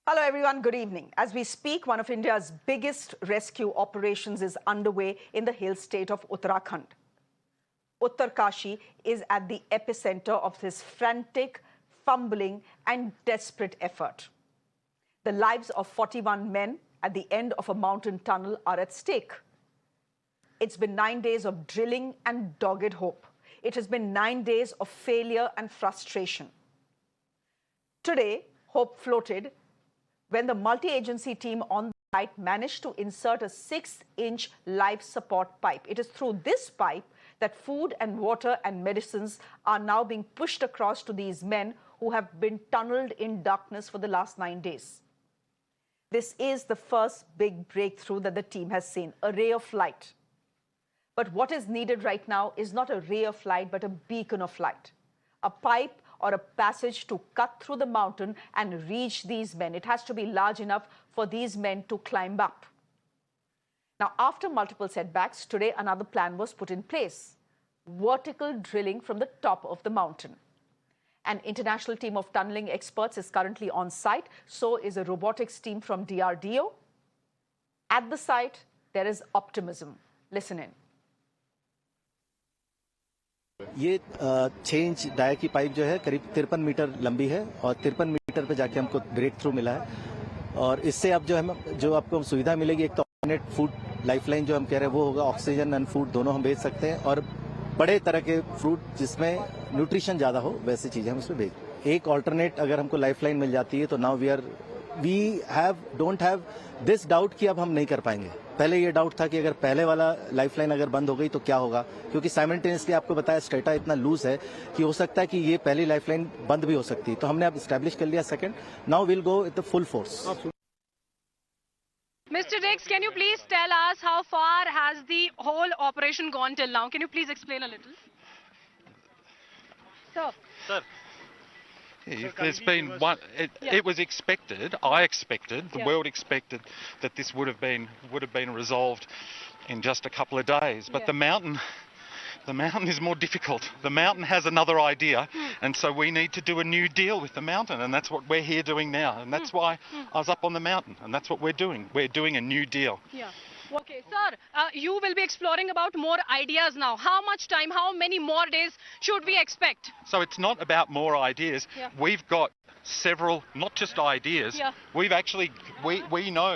Hello everyone, good evening. As we speak, one of India's biggest rescue operations is underway in the hill state of Uttarakhand. Uttarkashi is at the epicenter of this frantic, fumbling and desperate effort. The lives of 41 men at the end of a mountain tunnel are at stake. It's been 9 days of drilling and dogged hope. It has been 9 days of failure and frustration. Today, hope floated when the multi-agency team on the site managed to insert a 6-inch life support pipe. It is through this pipe that food and water and medicines are now being pushed across to these men who have been tunneled in darkness for the last 9 days. This is the first big breakthrough that the team has seen, a ray of light. But what is needed right now is not a ray of light, but a beacon of light. A pipe or a passage to cut through the mountain and reach these men. It has to be large enough for these men to climb up. Now, after multiple setbacks, today another plan was put in place. Vertical drilling from the top of the mountain. An international team of tunneling experts is currently on site. So is a robotics team from DRDO. At the site, there is optimism. Listen in. ये 6 inch dia की pipe जो है करीब 53 metre लंबी है और 53 metre पे जाके हमको ब्रेक थ्रू मिला है और इससे अब जो आपको सुविधा मिलेगी एक तो ऑल्टरनेट फूड लाइफलाइन जो हम कह रहे हैं वो होगा, ऑक्सीजन एंड फूड दोनों हम भेज सकते हैं और बड़े तरह के फ्रूट जिसमें न्यूट्रिशन ज्यादा हो वैसी चीजें हम उसमें भेज। एक ऑल्टरनेट अगर हमको लाइफलाइन मिल जाती है तो now we don't have this doubt कि अब हम नहीं कर पाएंगे। पहले ये डाउट था कि अगर पहले वाला लाइफलाइन अगर बंद हो गई तो क्या होगा, क्योंकि साइमल्टेनियसली आपको बताया स्ट्रेटा इतना लूज है कि हो सकता है कि ये पहली लाइफलाइन बंद भी हो सकती है। तो हमने अब एस्टैब्लिश कर लिया second, now will go with the full force. Mr. Dix, can you please tell us how far has the whole operation gone till now? Can you please explain a little? Sir. There's been one. It was expected. I expected. The world expected that this would have been resolved in just a couple of days. But the mountain is more difficult. The mountain has another idea, and so we need to do a new deal with the mountain, and that's what we're here doing now. And that's why I was up on the mountain, and that's what we're doing. We're doing a new deal. Yeah. Okay, sir, you will be exploring about more ideas now. How much time, how many more days should we expect? So it's not about more ideas. Yeah. We've got several, not just ideas. Yeah. We've actually, we know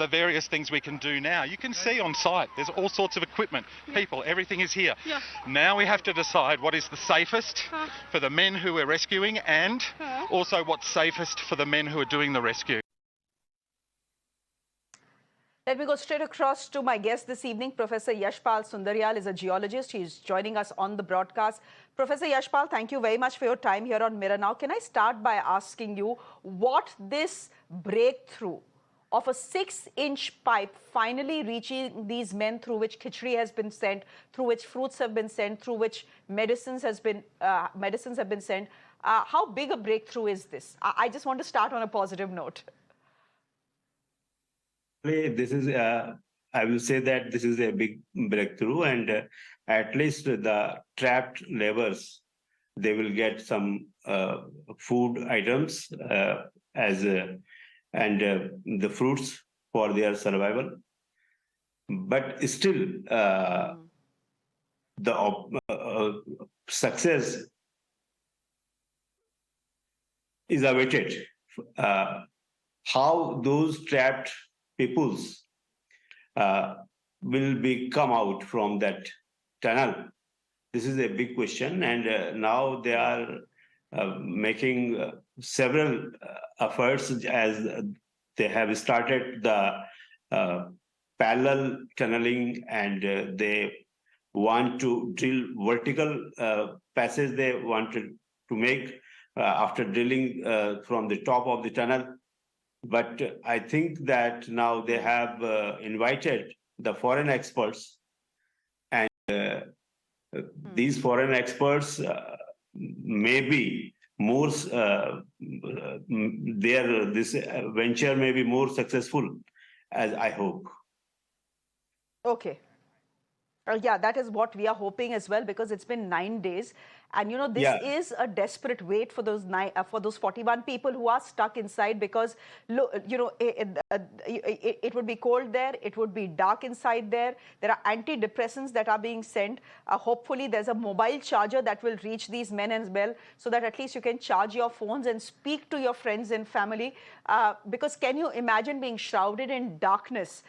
the various things we can do now. You can see on site, there's all sorts of equipment, people, everything is here. Yeah. Now we have to decide what is the safest for the men who we're rescuing and also what's safest for the men who are doing the rescue. Let me go straight across to my guest this evening. Professor Yashpal Sundaryal is a geologist. He's joining us on the broadcast. Professor Yashpal, thank you very much for your time here on Mirror Now. Can I start by asking you what this breakthrough of a 6-inch pipe finally reaching these men, through which khichdi has been sent, through which fruits have been sent, through which medicines have been sent, how big a breakthrough is this? I just want to start on a positive note. This is, I will say that this is a big breakthrough, and at least the trapped laborers, they will get some food items and the fruits for their survival. But still, the success is awaited. How those trapped peoples will come out from that tunnel? This is a big question, and now they are making several efforts as they have started the parallel tunneling, and they want to drill vertical passage. They wanted to make after drilling from the top of the tunnel. But I think that now they have invited the foreign experts, and these foreign experts may be more, this venture may be more successful, as I hope. Okay. Yeah, that is what we are hoping as well, because it's been 9 days. And, you know, this Yeah. is a desperate wait for those 41 people who are stuck inside, because, you know, it would be cold there. It would be dark inside there. There are antidepressants that are being sent. Hopefully, there's a mobile charger that will reach these men as well, so that at least you can charge your phones and speak to your friends and family. Because can you imagine being shrouded in darkness,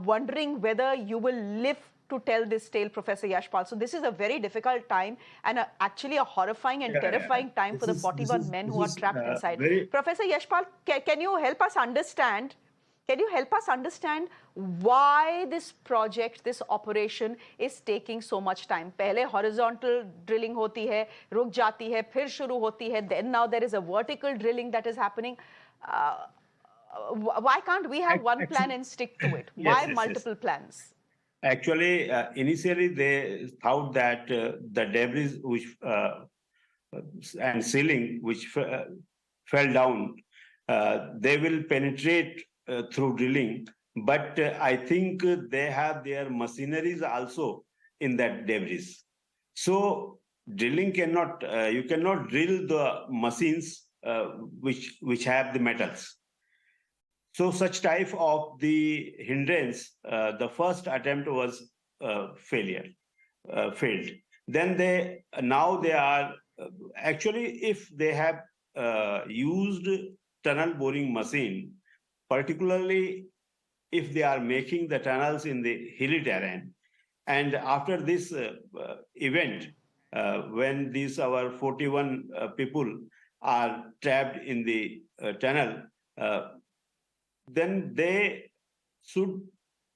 wondering whether you will live to tell this tale, Professor Yashpal? So this is a very difficult time, and actually a horrifying and terrifying time for the 41 men who are trapped inside. Very. Professor Yashpal, can you help us understand? Can you help us understand why this project, this operation is taking so much time? पहले horizontal drilling होती है, रुक जाती है, फिर शुरू होती है. Then now there is a vertical drilling that is happening. Why can't we have one plan and stick to it? Yes, Why yes, multiple plans? Actually, initially they thought that the debris which and ceiling which fell down, they will penetrate through drilling. But I think they have their machineries also in that debris. So drilling cannot, you cannot drill the machines which have the metals. So such type of the hindrance, the first attempt was failed. Then now they are actually, if they have used tunnel boring machine, particularly if they are making the tunnels in the hilly terrain, and after this event, when these our 41 people are trapped in the tunnel, then they should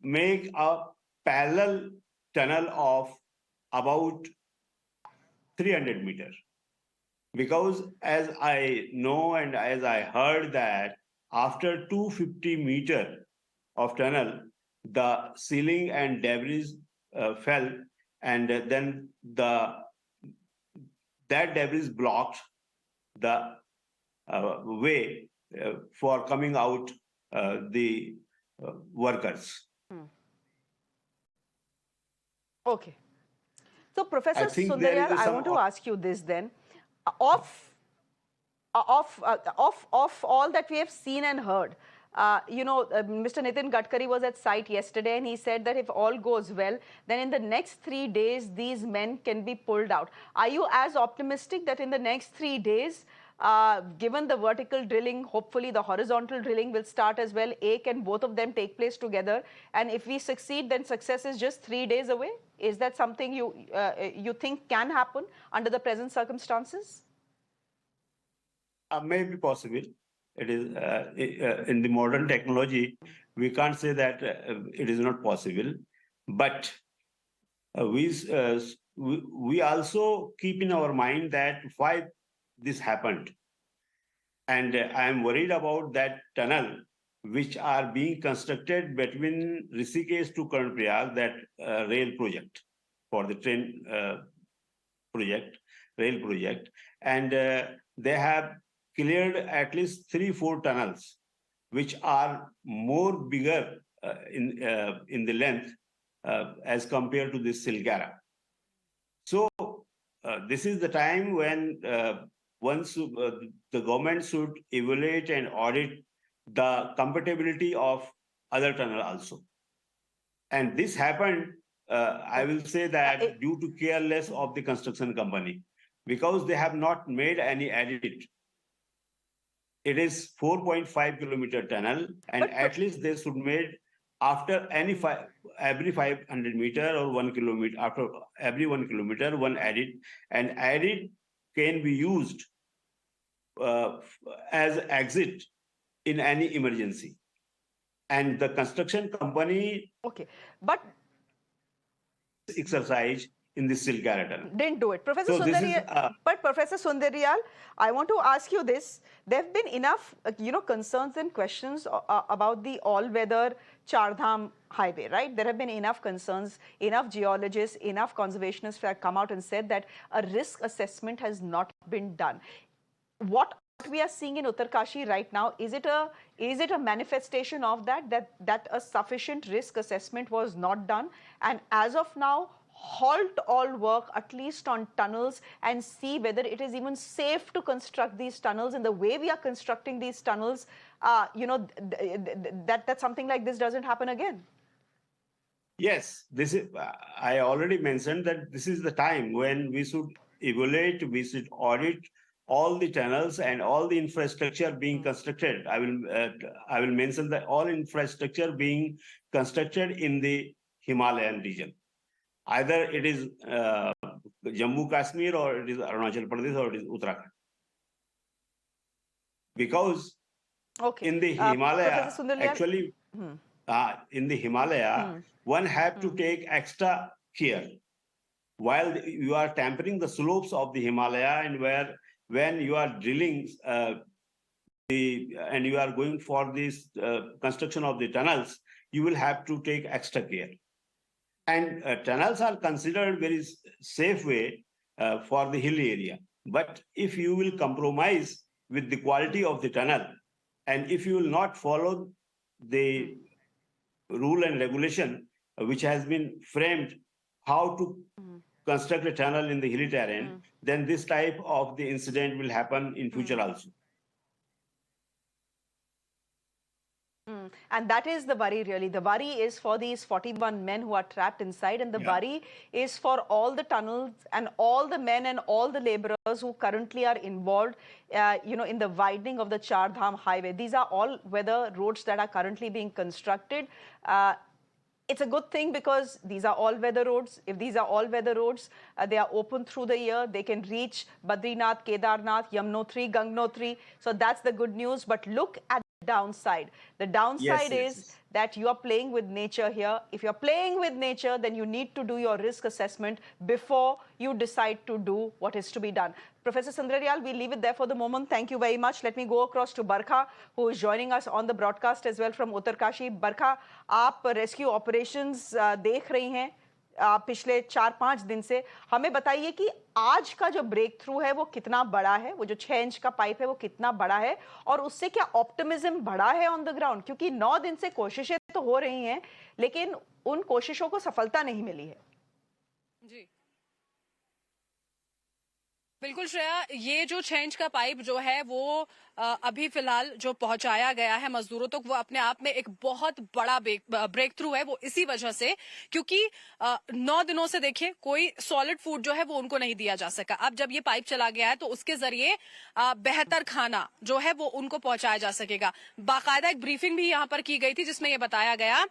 make a parallel tunnel of about 300 meters. Because as I know and as I heard that after 250 meters of tunnel, the ceiling and debris fell, and then that debris blocked the way for coming out the workers. Okay. So, Professor I think there Sundaryal, is I some want to ask you this then. Of all that we have seen and heard, you know, Mr. Nitin Gadkari was at site yesterday, and he said that if all goes well, then in the next 3 days, these men can be pulled out. Are you as optimistic that in the next 3 days, given the vertical drilling, hopefully the horizontal drilling will start as well? Can both of them take place together? And if we succeed, then success is just 3 days away? Is that something you think can happen under the present circumstances? May be possible. It is in the modern technology, we can't say that it is not possible. But we also keep in our mind that why this happened. And I am worried about that tunnel which are being constructed between Rishikesh to Karnaprayag, that rail project for the train rail project. And they have cleared at least 3-4 tunnels, which are more bigger in the length as compared to this Silkyara. So this is the time when once the government should evaluate and audit the compatibility of other tunnel also. And this happened, I will say that due to careless of the construction company, because they have not made any edit. It is 4.5 kilometer tunnel, and at least they should made after every 500 meter or 1 kilometer, after every 1 kilometer, one edit, and edit can be used as exit in any emergency. And the construction company exercise in the Silkyara tunnel didn't do it. Professor Sundaryal, but Professor Sundaryal, I want to ask you this. There have been enough, concerns and questions about the all-weather Char Dham highway, right? There have been enough concerns, enough geologists, enough conservationists have come out and said that a risk assessment has not been done. What we are seeing in Uttarkashi right now, is it a manifestation of that a sufficient risk assessment was not done? And as of now, halt all work, at least on tunnels, and see whether it is even safe to construct these tunnels in the way we are constructing these tunnels, that something like this doesn't happen again? Yes, this is. I already mentioned that this is the time when we should evaluate, we should audit all the tunnels and all the infrastructure being constructed. I will mention that all infrastructure being constructed in the Himalayan region. Either it is Jammu Kashmir, or it is Arunachal Pradesh, or it is Uttarakhand. Because in the Himalaya, actually, in the Himalaya, one have to take extra care while you are tampering the slopes of the Himalaya, and when you are drilling and you are going for this construction of the tunnels, you will have to take extra care. And tunnels are considered very safe way for the hill area. But if you will compromise with the quality of the tunnel, and if you will not follow the rule and regulation which has been framed how to construct a tunnel in the hilly terrain, then this type of the incident will happen in future also. And that is the worry, really. The worry is for these 41 men who are trapped inside, and the worry is for all the tunnels and all the men and all the laborers who currently are involved, in the widening of the Char Dham highway. These are all weather roads that are currently being constructed. It's a good thing because these are all-weather roads. If these are all-weather roads, they are open through the year. They can reach Badrinath, Kedarnath, Yamunotri, Gangnotri. So that's the good news. But look at the downside. The downside is that you are playing with nature here. If you're playing with nature, then you need to do your risk assessment before you decide to do what is to be done. Professor Sundaryal, we'll leave it there for the moment. Thank you very much. Let me go across to Barkha, who is joining us on the broadcast as well from Uttarkashi. Barkha, आप rescue operations देख रही हैं पिछले 4-5 दिन से. हमें बताइए कि आज का जो ब्रेक थ्रू है वो कितना बड़ा है, वो जो 6 इंच का पाइप है वो कितना बड़ा है, और उससे क्या ऑप्टिमिज्म बढ़ा है ऑन द ग्राउंड? क्योंकि 9 दिन से कोशिशें तो हो रही हैं, लेकिन उन कोशिशों को सफलता नहीं मिली है. जी बिल्कुल श्रेया, ये जो 6 इंच का पाइप जो है वो अभी फिलहाल जो पहुंचाया गया है मजदूरों तक, वो अपने आप में एक बहुत बड़ा ब्रेक थ्रू है. वो इसी वजह से क्योंकि 9 दिनों से देखिए कोई सॉलिड फूड जो है वो उनको नहीं दिया जा सका. अब जब ये पाइप चला गया है तो उसके जरिए बेहतर खाना जो है वो उनको पहुंचाया जा सकेगा. बाकायदा एक ब्रीफिंग भी यहाँ पर की गई थी जिसमें ये बताया गया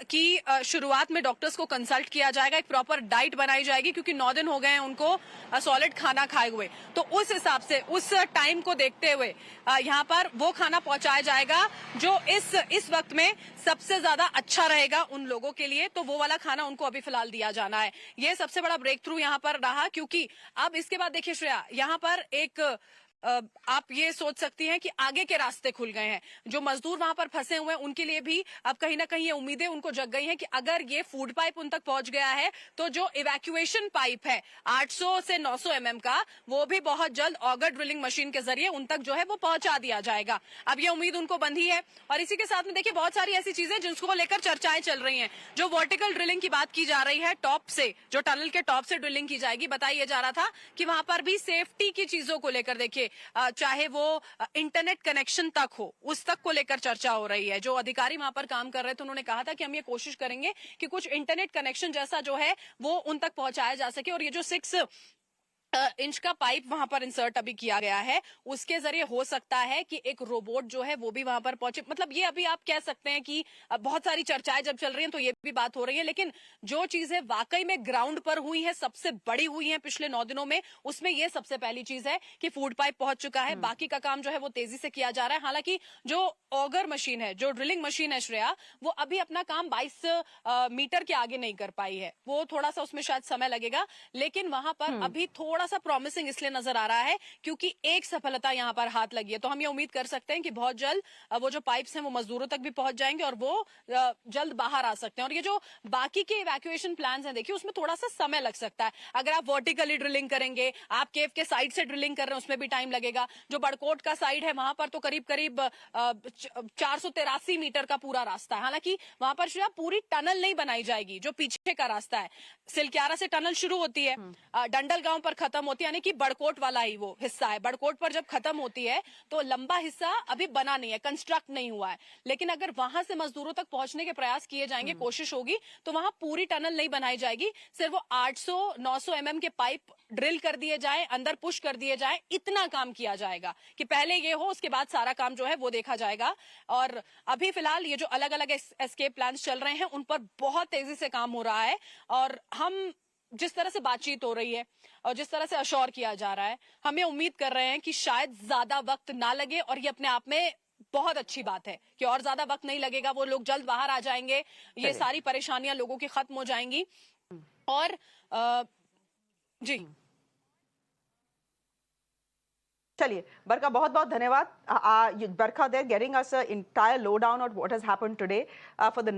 कि शुरुआत में डॉक्टर्स को कंसल्ट किया जाएगा, एक प्रॉपर डाइट बनाई जाएगी क्योंकि 9 दिन हो गए हैं उनको सॉलिड खाना खाए हुए. तो उस हिसाब से उस टाइम को देखते हुए यहाँ पर वो खाना पहुंचाया जाएगा जो इस वक्त में सबसे ज्यादा अच्छा रहेगा उन लोगों के लिए. तो वो वाला खाना उनको अभी फिलहाल दिया जाना है. ये सबसे बड़ा ब्रेक थ्रू यहाँ पर रहा, क्योंकि अब इसके बाद देखिए श्रेया, यहाँ पर एक आप ये सोच सकती हैं कि आगे के रास्ते खुल गए हैं. जो मजदूर वहां पर फंसे हुए हैं उनके लिए भी अब कहीं ना कहीं ये उम्मीदें उनको जग गई हैं कि अगर ये फूड पाइप उन तक पहुंच गया है तो जो इवैक्यूएशन पाइप है 800 से 900 mm का, वो भी बहुत जल्द ऑगर ड्रिलिंग मशीन के जरिए उन तक जो है वो पहुंचा दिया जाएगा. अब ये उम्मीद उनको बंधी है. और इसी के साथ में देखिए बहुत सारी ऐसी चीजें जिनको लेकर चर्चाएं चल रही हैं. जो वर्टिकल ड्रिलिंग की बात की जा रही है, टॉप से जो टनल के टॉप से ड्रिलिंग की जाएगी, बताया जा रहा था कि वहां पर भी सेफ्टी की चीजों को लेकर देखिए चाहे वो इंटरनेट कनेक्शन तक हो, उस तक को लेकर चर्चा हो रही है. जो अधिकारी वहां पर काम कर रहे थे उन्होंने कहा था कि हम ये कोशिश करेंगे कि कुछ इंटरनेट कनेक्शन जैसा जो है वो उन तक पहुंचाया जा सके. और ये जो 6 इंच का पाइप वहां पर इंसर्ट अभी किया गया है, उसके जरिए हो सकता है कि एक रोबोट जो है वो भी वहां पर पहुंचे. मतलब ये अभी आप कह सकते हैं कि बहुत सारी चर्चाएं जब चल रही हैं तो ये भी बात हो रही है, लेकिन जो चीजें वाकई में ग्राउंड पर हुई है, सबसे बड़ी हुई है पिछले 9 दिनों में, उसमें ये सबसे पहली चीज है कि फूड पाइप पहुंच चुका है. बाकी का काम जो है वो तेजी से किया जा रहा है. हालांकि जो ऑगर मशीन है, जो ड्रिलिंग मशीन है श्रेया, वो अभी अपना काम 22 मीटर के आगे नहीं कर पाई है. वो थोड़ा सा उसमें शायद समय लगेगा, लेकिन वहां पर अभी थोड़ा थोड़ा सा प्रॉमिसिंग इसलिए नजर आ रहा है क्योंकि एक सफलता यहाँ पर हाथ लगी है। तो हम ये उम्मीद कर सकते हैं कि बहुत जल्द वो जो पाइप्स हैं वो मजदूरों तक भी पहुंच जाएंगे और वो जल्द बाहर आ सकते हैं। और ये जो बाकी के इवैक्यूएशन प्लान्स हैं, देखिए उसमें थोड़ा सा समय लग सकता है। अगर आप वर्टिकली ड्रिलिंग करेंगे, आप केव के साइड से ड्रिलिंग कर रहे हैं, उसमें भी टाइम लगेगा। जो बड़कोट का साइड है वहां पर तो करीब करीब 483 मीटर का पूरा रास्ता है। हालांकि वहां पर पूरी टनल नहीं बनाई जाएगी, जो पीछे का रास्ता है। सिलक्यारा से टनल शुरू होती है, डंडल गांव पर खत्म होती है, यानी कि बड़कोट वाला ही वो हिस्सा है। बड़कोट पर जब खत्म होती है तो लंबा हिस्सा अभी बना नहीं है, कंस्ट्रक्ट नहीं हुआ है। लेकिन अगर वहां से मजदूरों तक पहुंचने के प्रयास किए जाएंगे, कोशिश होगी, तो वहां पूरी टनल नहीं बनाई जाएगी। सिर्फ वो 800-900 mm के पाइप ड्रिल कर दिए जाए, अंदर पुश कर दिए जाए, इतना काम किया जाएगा कि पहले ये हो, उसके बाद सारा काम जो है वो देखा जाएगा। और अभी फिलहाल ये जो अलग अलग एस्केप प्लान्स चल रहे हैं उन पर बहुत तेजी से काम हो रहा है। और हम जिस तरह से बातचीत हो रही है और जिस तरह से अश्योर किया जा रहा है, हम ये उम्मीद कर रहे हैं कि शायद ज्यादा वक्त ना लगे। और ये अपने आप में बहुत अच्छी बात है कि और ज्यादा वक्त नहीं लगेगा, वो लोग जल्द बाहर आ जाएंगे, ये सारी परेशानियां लोगों की खत्म हो जाएंगी। और जी चलिए बरका, बहुत बहुत धन्यवाद। Barkha, they're getting us an entire lowdown on what has happened today. For the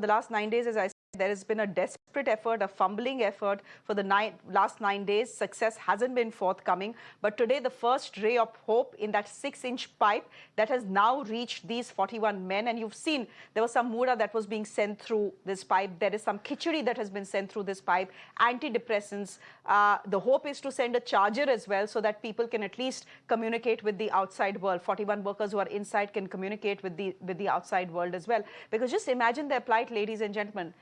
last 9 days, as I said, there has been a desperate effort, a fumbling effort for the last 9 days. Success hasn't been forthcoming. But today, the first ray of hope in that 6-inch pipe that has now reached these 41 men. And you've seen there was some mura that was being sent through this pipe. There is some khichdi that has been sent through this pipe, antidepressants. The hope is to send a charger as well so that people can at least communicate with the outside world. 41 workers who are inside can communicate with the outside world as well. Because just imagine their plight, ladies and gentlemen.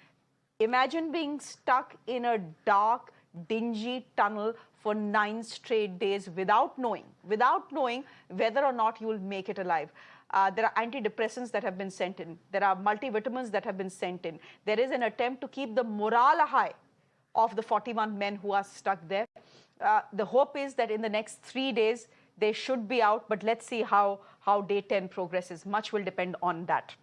Imagine being stuck in a dark, dingy tunnel for 9 straight days without knowing whether or not you will make it alive. There are antidepressants that have been sent in. There are multivitamins that have been sent in. There is an attempt to keep the morale high of the 41 men who are stuck there. The hope is that in the next 3 days, they should be out, but let's see how day 10 progresses. Much will depend on that.